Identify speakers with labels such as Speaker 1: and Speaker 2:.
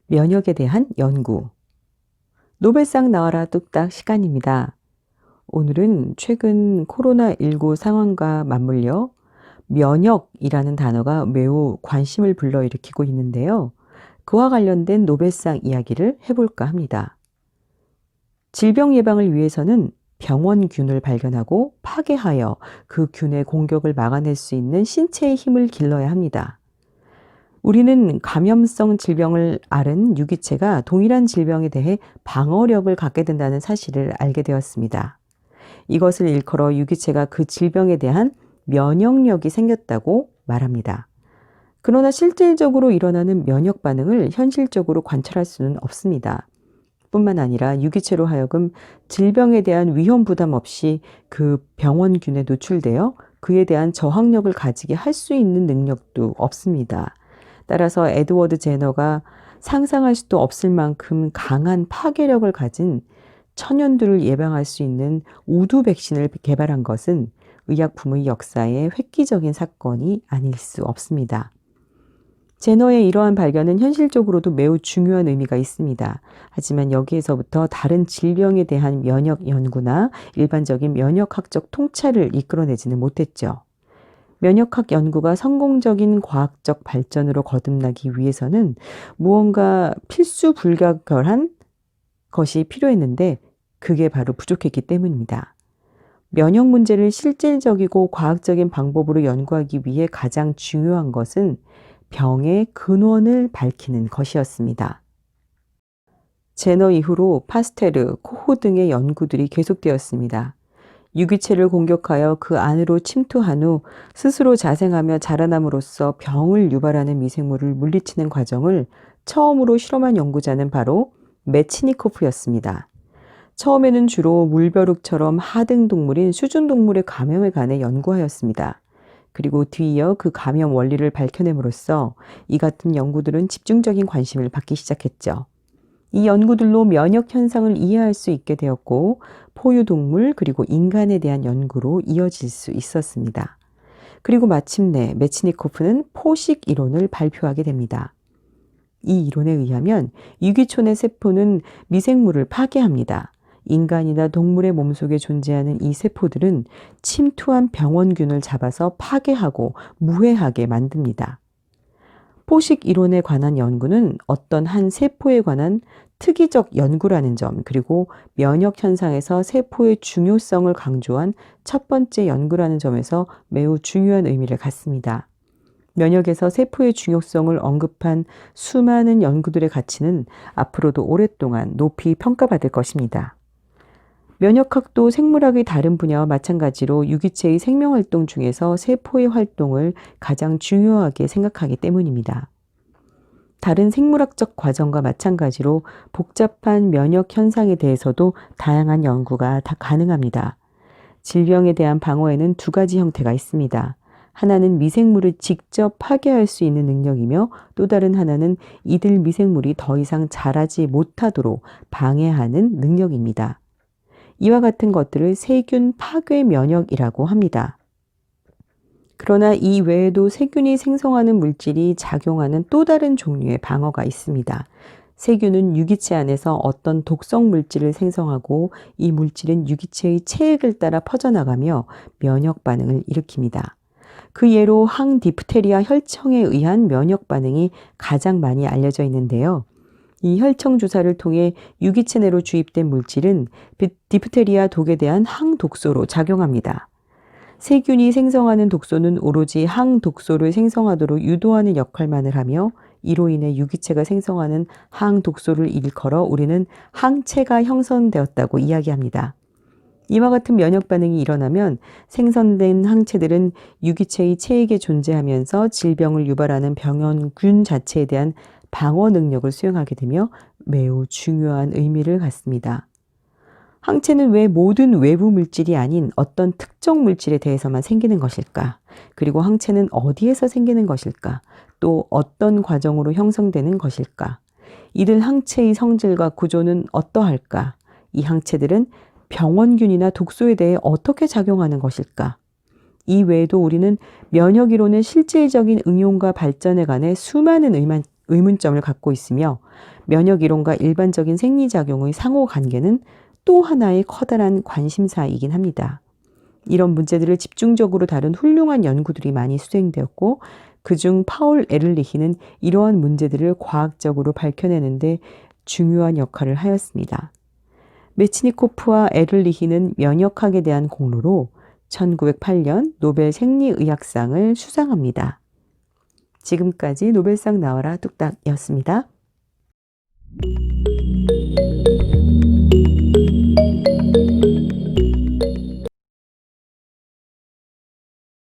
Speaker 1: 면역에 대한 연구. 노벨상 나와라 뚝딱 시간입니다. 오늘은 최근 코로나19 상황과 맞물려 면역이라는 단어가 매우 관심을 불러일으키고 있는데요. 그와 관련된 노벨상 이야기를 해볼까 합니다. 질병 예방을 위해서는 병원균을 발견하고 파괴하여 그 균의 공격을 막아낼 수 있는 신체의 힘을 길러야 합니다. 우리는 감염성 질병을 앓은 유기체가 동일한 질병에 대해 방어력을 갖게 된다는 사실을 알게 되었습니다. 이것을 일컬어 유기체가 그 질병에 대한 면역력이 생겼다고 말합니다. 그러나 실질적으로 일어나는 면역 반응을 현실적으로 관찰할 수는 없습니다. 뿐만 아니라 유기체로 하여금 질병에 대한 위험 부담 없이 그 병원균에 노출되어 그에 대한 저항력을 가지게 할 수 있는 능력도 없습니다. 따라서 에드워드 제너가 상상할 수도 없을 만큼 강한 파괴력을 가진 천연두를 예방할 수 있는 우두 백신을 개발한 것은 의약품의 역사에 획기적인 사건이 아닐 수 없습니다. 제너의 이러한 발견은 현실적으로도 매우 중요한 의미가 있습니다. 하지만 여기에서부터 다른 질병에 대한 면역 연구나 일반적인 면역학적 통찰을 이끌어내지는 못했죠. 면역학 연구가 성공적인 과학적 발전으로 거듭나기 위해서는 무언가 필수 불가결한 것이 필요했는데 그게 바로 부족했기 때문입니다. 면역 문제를 실질적이고 과학적인 방법으로 연구하기 위해 가장 중요한 것은 병의 근원을 밝히는 것이었습니다. 제너 이후로 파스테르, 코호 등의 연구들이 계속되었습니다. 유기체를 공격하여 그 안으로 침투한 후 스스로 자생하며 자라남으로써 병을 유발하는 미생물을 물리치는 과정을 처음으로 실험한 연구자는 바로 메치니코프였습니다. 처음에는 주로 물벼룩처럼 하등 동물인 수준 동물의 감염에 관해 연구하였습니다. 그리고 뒤이어 그 감염 원리를 밝혀냄으로써 이 같은 연구들은 집중적인 관심을 받기 시작했죠. 이 연구들로 면역 현상을 이해할 수 있게 되었고 포유동물 그리고 인간에 대한 연구로 이어질 수 있었습니다. 그리고 마침내 메치니코프는 포식 이론을 발표하게 됩니다. 이 이론에 의하면 유기촌의 세포는 미생물을 파괴합니다. 인간이나 동물의 몸속에 존재하는 이 세포들은 침투한 병원균을 잡아서 파괴하고 무해하게 만듭니다. 포식 이론에 관한 연구는 어떤 한 세포에 관한 특이적 연구라는 점, 그리고 면역 현상에서 세포의 중요성을 강조한 첫 번째 연구라는 점에서 매우 중요한 의미를 갖습니다. 면역에서 세포의 중요성을 언급한 수많은 연구들의 가치는 앞으로도 오랫동안 높이 평가받을 것입니다. 면역학도 생물학의 다른 분야와 마찬가지로 유기체의 생명활동 중에서 세포의 활동을 가장 중요하게 생각하기 때문입니다. 다른 생물학적 과정과 마찬가지로 복잡한 면역 현상에 대해서도 다양한 연구가 다 가능합니다. 질병에 대한 방어에는 두 가지 형태가 있습니다. 하나는 미생물을 직접 파괴할 수 있는 능력이며 또 다른 하나는 이들 미생물이 더 이상 자라지 못하도록 방해하는 능력입니다. 이와 같은 것들을 세균 파괴 면역이라고 합니다. 그러나 이 외에도 세균이 생성하는 물질이 작용하는 또 다른 종류의 방어가 있습니다. 세균은 유기체 안에서 어떤 독성 물질을 생성하고 이 물질은 유기체의 체액을 따라 퍼져나가며 면역 반응을 일으킵니다. 그 예로 항디프테리아 혈청에 의한 면역 반응이 가장 많이 알려져 있는데요. 이 혈청 주사를 통해 유기체 내로 주입된 물질은 디프테리아 독에 대한 항독소로 작용합니다. 세균이 생성하는 독소는 오로지 항독소를 생성하도록 유도하는 역할만을 하며 이로 인해 유기체가 생성하는 항독소를 일컬어 우리는 항체가 형성되었다고 이야기합니다. 이와 같은 면역 반응이 일어나면 생성된 항체들은 유기체의 체액에 존재하면서 질병을 유발하는 병원균 자체에 대한 방어 능력을 수행하게 되며 매우 중요한 의미를 갖습니다. 항체는 왜 모든 외부 물질이 아닌 어떤 특정 물질에 대해서만 생기는 것일까? 그리고 항체는 어디에서 생기는 것일까? 또 어떤 과정으로 형성되는 것일까? 이들 항체의 성질과 구조는 어떠할까? 이 항체들은 병원균이나 독소에 대해 어떻게 작용하는 것일까? 이외에도 우리는 면역 이론의 실질적인 응용과 발전에 관해 수많은 의문점을 갖고 있으며 면역 이론과 일반적인 생리작용의 상호 관계는 또 하나의 커다란 관심사이긴 합니다. 이런 문제들을 집중적으로 다룬 훌륭한 연구들이 많이 수행되었고 그중 파울 에를리히는 이러한 문제들을 과학적으로 밝혀내는데 중요한 역할을 하였습니다. 메치니코프와 에를리히는 면역학에 대한 공로로 1908년 노벨 생리의학상을 수상합니다. 지금까지 노벨상 나와라 뚝딱이었습니다.